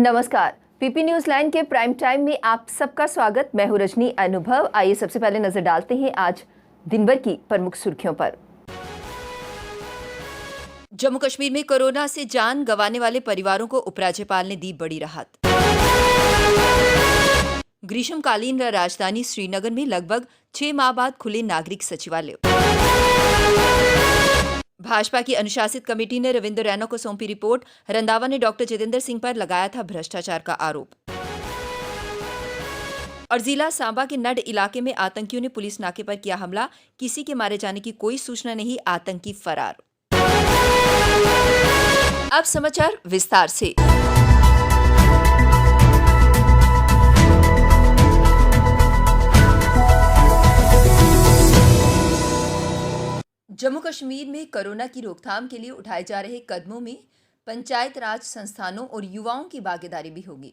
नमस्कार। PP news line के prime time में आप सबका स्वागत। मैं हूं रजनी अनुभव। आइए सबसे पहले नजर डालते हैं आज दिन भर की प्रमुख सुर्खियों पर। जम्मू कश्मीर में कोरोना से जान गंवाने वाले परिवारों को उपराज्यपाल ने दी बड़ी राहत। ग्रीष्मकालीन राजधानी श्रीनगर में लगभग 6 माह बाद खुले नागरिक सचिवालय। भाजपा की अनुशासित कमेटी ने रविंद्र रैना को सौंपी रिपोर्ट। रंधावा ने डॉक्टर जितेंद्र सिंह पर लगाया था भ्रष्टाचार का आरोप। और जिला सांबा के नड इलाके में आतंकियों ने पुलिस नाके पर किया हमला। किसी के मारे जाने की कोई सूचना नहीं, आतंकी फरार। अब समाचार विस्तार से। जम्मू कश्मीर में कोरोना की रोकथाम के लिए उठाए जा रहे कदमों में पंचायत राज संस्थानों और युवाओं की भागीदारी भी होगी।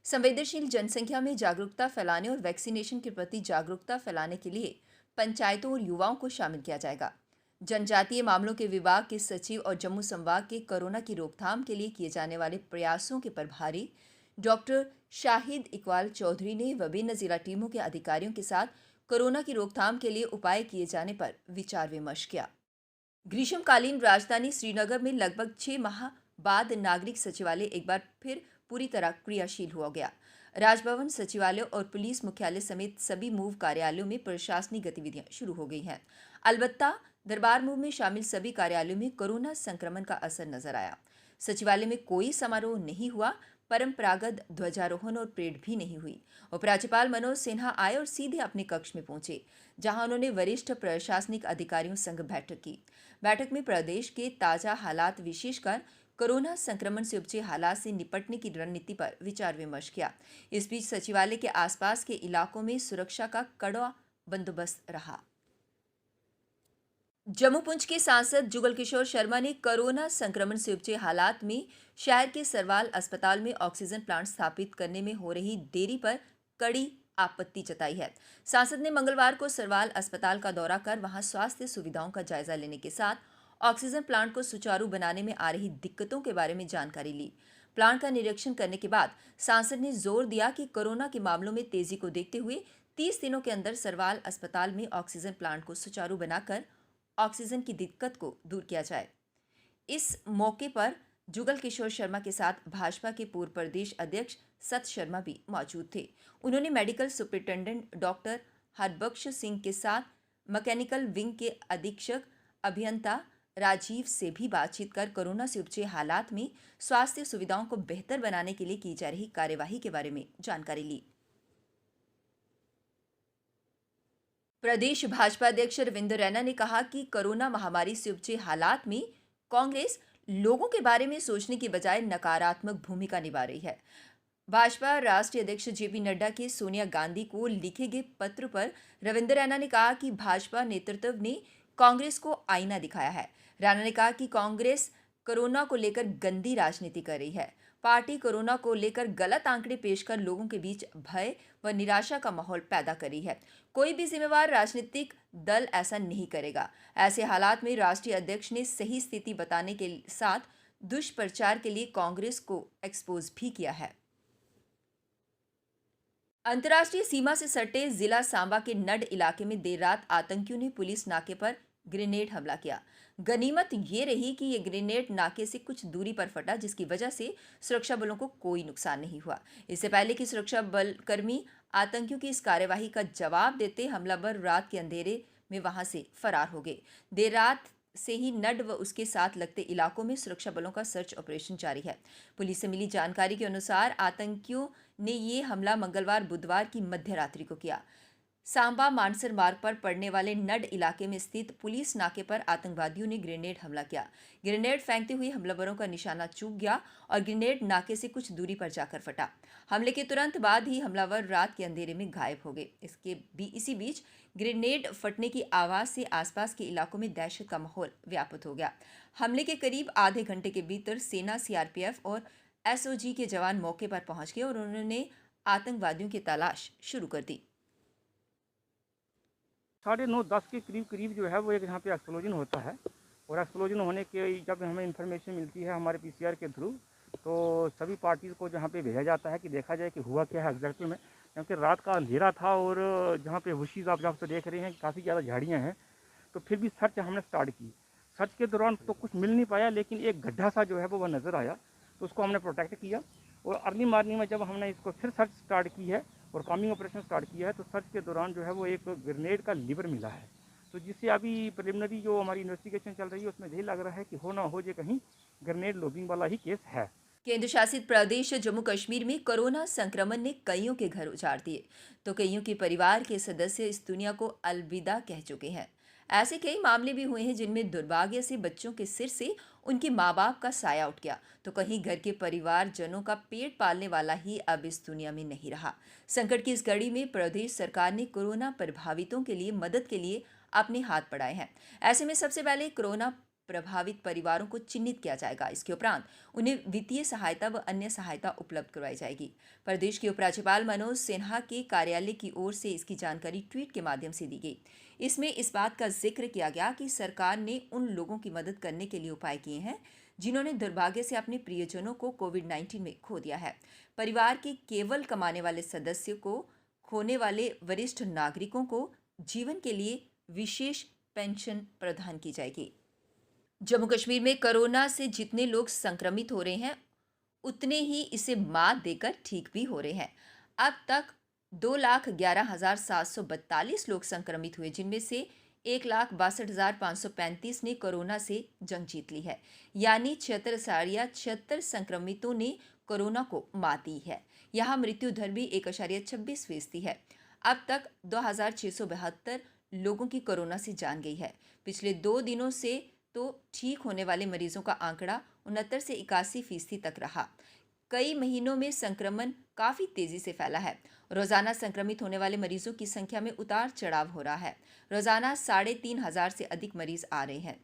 संवेदनशील जनसंख्या में जागरूकता फैलाने और वैक्सीनेशन के प्रति जागरूकता फैलाने के लिए पंचायतों और युवाओं को शामिल किया जाएगा। जनजातीय मामलों के विभाग के सचिव और जम्मू संभाग के कोरोना की रोकथाम के लिए किए जाने वाले प्रयासों के प्रभारी डॉक्टर शाहिद इकबाल चौधरी ने विभिन्न जिला टीमों के अधिकारियों के साथ कोरोना की रोकथाम के लिए उपाय किए जाने पर विचार विमर्श किया। ग्रीष्मकालीन राजधानी श्रीनगर में लगभग 6 माह बाद नागरिक सचिवालय एक बार फिर पूरी तरह क्रियाशील हो गया। राजभवन, सचिवालय और पुलिस मुख्यालय समेत सभी मूव कार्यालयों में प्रशासनिक गतिविधियां शुरू हो गई हैं। अलबत्ता दरबार मूव में शामिल सभी कार्यालयों में कोरोना संक्रमण का असर नजर आया। सचिवालय में कोई समारोह नहीं हुआ, परंपरागत ध्वजारोहण और परेड भी नहीं हुई। उपराज्यपाल मनोज सिन्हा आए और सीधे अपने कक्ष में पहुंचे, जहां उन्होंने वरिष्ठ प्रशासनिक अधिकारियों संग बैठक की। बैठक में प्रदेश के ताजा हालात, विशेषकर कोरोना संक्रमण से उपजे हालात से निपटने की रणनीति पर विचार विमर्श किया। इस बीच सचिवालय के आसपास के इलाकों में सुरक्षा का कड़ा बंदोबस्त रहा। जम्मू पुंछ के सांसद जुगल किशोर शर्मा ने कोरोना संक्रमण से उपजे हालात में शहर के सरवाल अस्पताल में ऑक्सीजन प्लांट स्थापित करने में हो रही देरी पर कड़ी आपत्ति जताई है। सांसद ने मंगलवार को सरवाल अस्पताल का दौरा कर वहां स्वास्थ्य सुविधाओं का जायजा लेने के साथ ऑक्सीजन प्लांट को सुचारू बनाने में आ रही दिक्कतों के बारे में जानकारी ली। प्लांट का निरीक्षण करने के बाद सांसद ने जोर दिया कि कोरोना के मामलों में तेजी को देखते हुए 30 दिनों के अंदर सरवाल अस्पताल में ऑक्सीजन प्लांट को सुचारू बनाकर ऑक्सीजन की दिक्कत को दूर किया जाए। इस मौके पर जुगल किशोर शर्मा के साथ भाजपा के पूर्व प्रदेश अध्यक्ष सत शर्मा भी मौजूद थे। उन्होंने medical superintendent doctor Harbakhsh Singh के साथ मैकेनिकल विंग के अधीक्षक अभियंता राजीव से भी बातचीत कर कोरोना से उपजे हालात में स्वास्थ्य सुविधाओं को बेहतर बनाने के लिए की जा रही कार्यवाही के बारे में जानकारी ली। प्रदेश भाजपा अध्यक्ष रविंद्र रैना ने कहा कि कोरोना महामारी से उपजे हालात में कांग्रेस लोगों के बारे में सोचने की बजाय नकारात्मक भूमिका निभा रही है। भाजपा राष्ट्रीय अध्यक्ष जेपी नड्डा के सोनिया गांधी को लिखे गए पत्र पर रविंद्र रैना ने कहा कि भाजपा नेतृत्व ने कांग्रेस को आईना दिखाया है। रैना ने कहा कि कांग्रेस कोरोना को लेकर गंदी राजनीति कर रही है। पार्टी कोरोना को लेकर गलत आंकड़े पेश कर लोगों के बीच भय व निराशा का माहौल पैदा कर रही है। कोई भी जिम्मेवार राजनीतिक दल ऐसा नहीं करेगा। ऐसे हालात में राष्ट्रीय अध्यक्ष ने सही स्थिति बताने के साथ दुष्प्रचार के लिए कांग्रेस को एक्सपोज भी किया है। अंतर्राष्ट्रीय सीमा से सटे जिला सांबा के नड इलाके में देर रात आतंकियों ने पुलिस नाके पर ग्रेनेड हमला किया। गनीमत ये रही कि ये ग्रेनेड नाके से कुछ दूरी पर फटा, जिसकी वजह से सुरक्षा बलों को कोई नुकसान नहीं हुआ। इससे पहले कि सुरक्षा बल कर्मी आतंकियों की इस कार्यवाही का जवाब देते, हमलावर रात के अंधेरे में वहां से फरार हो गए। देर रात से ही नड व उसके साथ लगते इलाकों में सुरक्षा बलों का सर्च ऑपरेशन जारी है। पुलिस से मिली जानकारी के अनुसार आतंकियों ने ये हमला मंगलवार बुधवार की मध्य रात्रि को किया। सांबा मानसर मार्ग पर पड़ने वाले नड इलाके में स्थित पुलिस नाके पर आतंकवादियों ने ग्रेनेड हमला किया। ग्रेनेड फेंकते हुए हमलावरों का निशाना चूक गया और ग्रेनेड नाके से कुछ दूरी पर जाकर फटा। हमले के तुरंत बाद ही हमलावर रात के अंधेरे में गायब हो गए। इसी बीच ग्रेनेड फटने की आवाज से आसपास के इलाकों में दहशत का माहौल व्याप्त हो गया। हमले के करीब आधे घंटे के भीतर सेना, सीआरपीएफ और एसओजी के जवान मौके पर पहुंच गए और उन्होंने आतंकवादियों की तलाश शुरू कर दी। 9:30 के करीब जो है वो एक यहाँ पे एक्सप्लोजन होता है और एक्सप्लोजन होने के जब हमें इन्फॉर्मेशन मिलती है हमारे पीसीआर के थ्रू, तो सभी पार्टीज़ को जहाँ पे भेजा जाता है कि देखा जाए कि हुआ क्या है एग्जैक्टली में, क्योंकि रात का अंधेरा था और जहाँ पे बुशीज़ आप जहाँ पे देख रहे हैं काफ़ी ज़्यादा झाड़ियाँ हैं, तो फिर भी सर्च हमने स्टार्ट की। सर्च के दौरान तो कुछ मिल नहीं पाया, लेकिन एक गड्ढा सा जो है वो नज़र आया, तो उसको हमने प्रोटेक्ट किया। और अर्ली मॉर्निंग में जब हमने इसको फिर सर्च स्टार्ट की है और कामिंग ऑपरेशन स्टार्ट किया है, तो सर्च के दौरान जो है वो एक ग्रेनेड का लीवर मिला है, तो जिससे अभी प्रिलिमिनरी जो हमारी इन्वेस्टिगेशन चल रही है उसमें यही लग रहा है कि हो ना हो ये कहीं ग्रेनेड लोबिंग वाला ही केस है। केंद्र शासित प्रदेश जम्मू कश्मीर में कोरोना संक्रमण ने कईयों के घर उजाड़ दिए, तो कईयों के परिवार के सदस्य इस दुनिया को अलविदा कह चुके हैं। ऐसे कई मामले भी हुए हैं जिनमें दुर्भाग्य से बच्चों के सिर से उनके माँ बाप का साया उठ गया, तो कहीं घर के परिवारजनों का पेट पालने वाला ही अब इस दुनिया में नहीं रहा। संकट की इस घड़ी में प्रदेश सरकार ने कोरोना प्रभावितों के लिए मदद के लिए अपने हाथ बढ़ाए हैं। ऐसे में सबसे पहले कोरोना प्रभावित परिवारों को चिन्हित किया जाएगा। इसके उपरांत उन्हें वित्तीय सहायता व अन्य सहायता उपलब्ध करवाई जाएगी। प्रदेश के उपराज्यपाल मनोज सिन्हा के कार्यालय की ओर से इसकी जानकारी ट्वीट के माध्यम से दी गई। इसमें इस बात का जिक्र किया गया कि सरकार ने उन लोगों की मदद करने के लिए उपाय किए हैं जिन्होंने दुर्भाग्य से अपने प्रियजनों को कोविड-19 में खो दिया है। परिवार के केवल कमाने वाले सदस्य को खोने वाले वरिष्ठ नागरिकों को जीवन के लिए विशेष पेंशन प्रदान की जाएगी। जम्मू कश्मीर में कोरोना से जितने लोग संक्रमित हो रहे हैं उतने ही इसे मात देकर ठीक भी हो रहे हैं। अब तक 2,11,742 लोग संक्रमित हुए, जिनमें से 1,62,535 ने कोरोना से जंग जीत ली है, यानी 76 संक्रमितों ने कोरोना को मात दी है। यहाँ मृत्यु दर भी 1.26% है। अब तक 2,672 लोगों की कोरोना से जान गई है। पिछले 2 दिनों से तो ठीक होने वाले मरीजों का आंकड़ा 69 से 81% तक रहा। कई महीनों में संक्रमण काफ़ी तेज़ी से फैला है। रोज़ाना संक्रमित होने वाले मरीजों की संख्या में उतार चढ़ाव हो रहा है। रोज़ाना 3,500 से अधिक मरीज आ रहे हैं।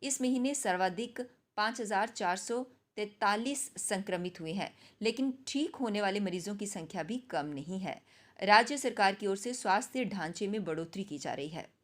इस महीने सर्वाधिक 5,443 संक्रमित हुए हैं, लेकिन ठीक होने वाले मरीजों की संख्या भी कम नहीं है। राज्य सरकार की ओर से स्वास्थ्य ढांचे में बढ़ोतरी की जा रही है।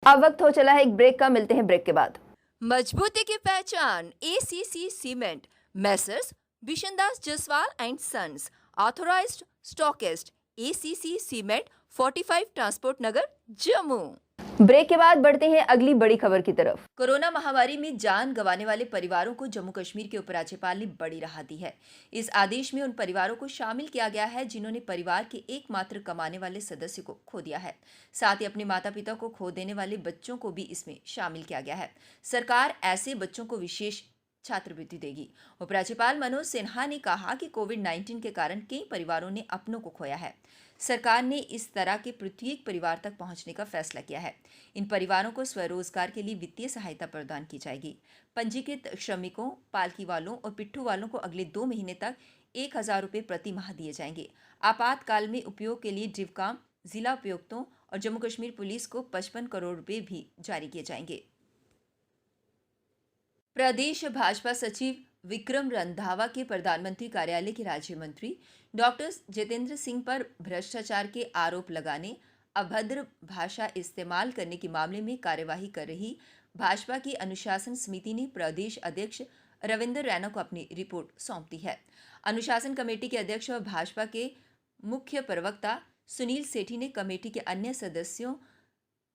अब वक्त हो चला है एक ब्रेक का, मिलते हैं ब्रेक के बाद। मजबूती की पहचान ACC cement, messrs Bishandas Jaswal and sons, authorised stockist, ACC cement, 45 transport Nagar, Jammu. Break के बाद बढ़ते हैं अगली बड़ी खबर की तरफ। कोरोना महामारी में जान गंवाने वाले परिवारों को जम्मू कश्मीर के उपराज्यपाल ने बड़ी राहत दी है। इस आदेश में उन परिवारों को शामिल किया गया है जिन्होंने परिवार के एकमात्र कमाने वाले सदस्य को खो दिया है। साथ ही अपने माता पिता को खो देने वाले बच्चों को भी इसमें शामिल किया गया है। सरकार ऐसे बच्चों को विशेष छात्रवृत्ति देगी। उपराज्यपाल मनोज सिन्हा ने कहा कि कोविड-19 के कारण कई परिवारों ने अपनों को खोया है। सरकार ने इस तरह के प्रत्येक परिवार तक पहुंचने का फैसला किया है। इन परिवारों को स्वरोजगार के लिए वित्तीय सहायता प्रदान की जाएगी। पंजीकृत श्रमिकों, पालकी वालों और पिट्ठू वालों को अगले 2 महीने तक 1,000 रुपये प्रति माह दिए जाएंगे। आपातकाल में उपयोग के लिए डिवकाम, जिला उपायुक्तों और जम्मू कश्मीर पुलिस को 55 करोड़ रुपये भी जारी किए जाएंगे। प्रदेश भाजपा सचिव विक्रम रंधावा के प्रधानमंत्री कार्यालय के राज्य मंत्री डॉक्टर जितेंद्र सिंह पर भ्रष्टाचार के आरोप लगाने, अभद्र भाषा इस्तेमाल करने के मामले में कार्यवाही कर रही भाजपा की अनुशासन समिति ने प्रदेश अध्यक्ष रविंद्र रैना को अपनी रिपोर्ट सौंप दी है। अनुशासन कमेटी के अध्यक्ष व भाजपा के मुख्य प्रवक्ता सुनील सेठी ने कमेटी के अन्य सदस्यों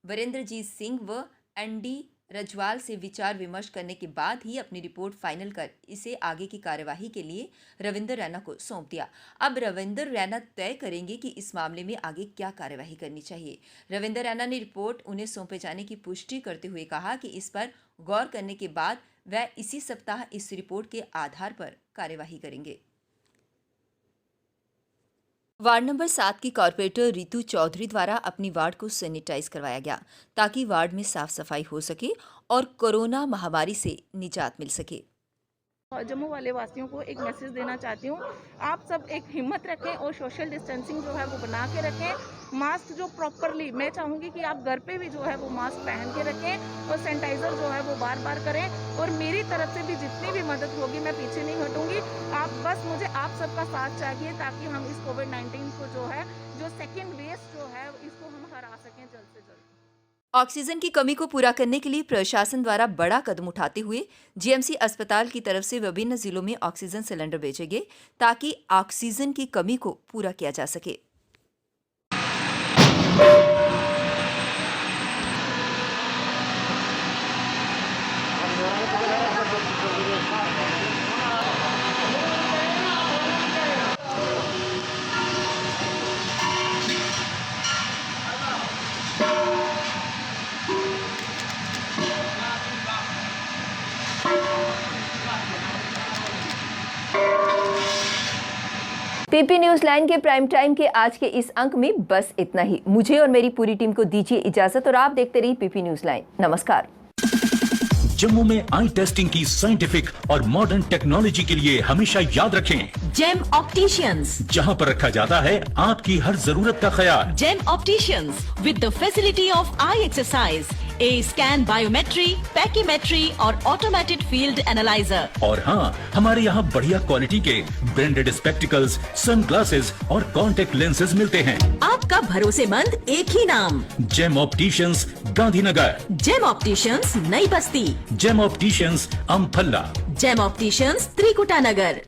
वीरेंद्रजीत सिंह व एनडी रजवाल से विचार विमर्श करने के बाद ही अपनी रिपोर्ट फाइनल कर इसे आगे की कार्यवाही के लिए रविंद्र रैना को सौंप दिया। अब रविंद्र रैना तय करेंगे कि इस मामले में आगे क्या कार्यवाही करनी चाहिए। रविंद्र रैना ने रिपोर्ट उन्हें सौंपे जाने की पुष्टि करते हुए कहा कि इस पर गौर करने के बाद वह इसी सप्ताह इस रिपोर्ट के आधार पर कार्यवाही करेंगे। वार्ड नंबर 7 की कॉर्पोरेटर रितु चौधरी द्वारा अपनी वार्ड को सैनिटाइज करवाया गया ताकि वार्ड में साफ सफाई हो सके और कोरोना महामारी से निजात मिल सके। जम्मू वाले वासियों को एक मैसेज देना चाहती हूँ, आप सब एक हिम्मत रखें और सोशल डिस्टेंसिंग जो है वो बना के रखें। मास्क जो प्रॉपरली, मैं चाहूँगी कि आप घर पे भी जो है वो मास्क पहन के रखें और सैनिटाइज़र जो है वो बार बार करें। और मेरी तरफ से भी जितनी भी मदद होगी मैं पीछे नहीं हटूँगी। आप बस मुझे आप सबका साथ चाहिए ताकि हम इस कोविड-19 को जो है, जो सेकेंड वेव जो है, इसको हम हरा सकें जल्द से जल्द। ऑक्सीजन की कमी को पूरा करने के लिए प्रशासन द्वारा बड़ा कदम उठाते हुए जीएमसी अस्पताल की तरफ से विभिन्न जिलों में ऑक्सीजन सिलेंडर भेजे गए ताकि ऑक्सीजन की कमी को पूरा किया जा सके। पीपी न्यूज लाइन के प्राइम टाइम के आज के इस अंक में बस इतना ही। मुझे और मेरी पूरी टीम को दीजिए इजाजत और आप देखते रहिए पीपी न्यूज लाइन। नमस्कार। जम्मू में आई टेस्टिंग की साइंटिफिक और मॉडर्न टेक्नोलॉजी के लिए हमेशा याद रखें जेम ऑप्टिशियंस, जहां पर रखा जाता है आपकी हर जरूरत का ख्याल। Gem opticians with the facility of eye exercise, A scan, biometry, pachymetry और ऑटोमेटेड फील्ड एनालाइजर। और हाँ, हमारे यहाँ बढ़िया क्वालिटी के ब्रांडेड स्पेक्टिकल्स, सनग्लासेस और कॉन्टेक्ट लेंसेज मिलते हैं। आपका भरोसेमंद एक ही नाम, Gem Opticians, Gandhinagar. Gem Opticians, Nai Basti. Gem Opticians, Amphalla. Gem Opticians, Trikuta नगर।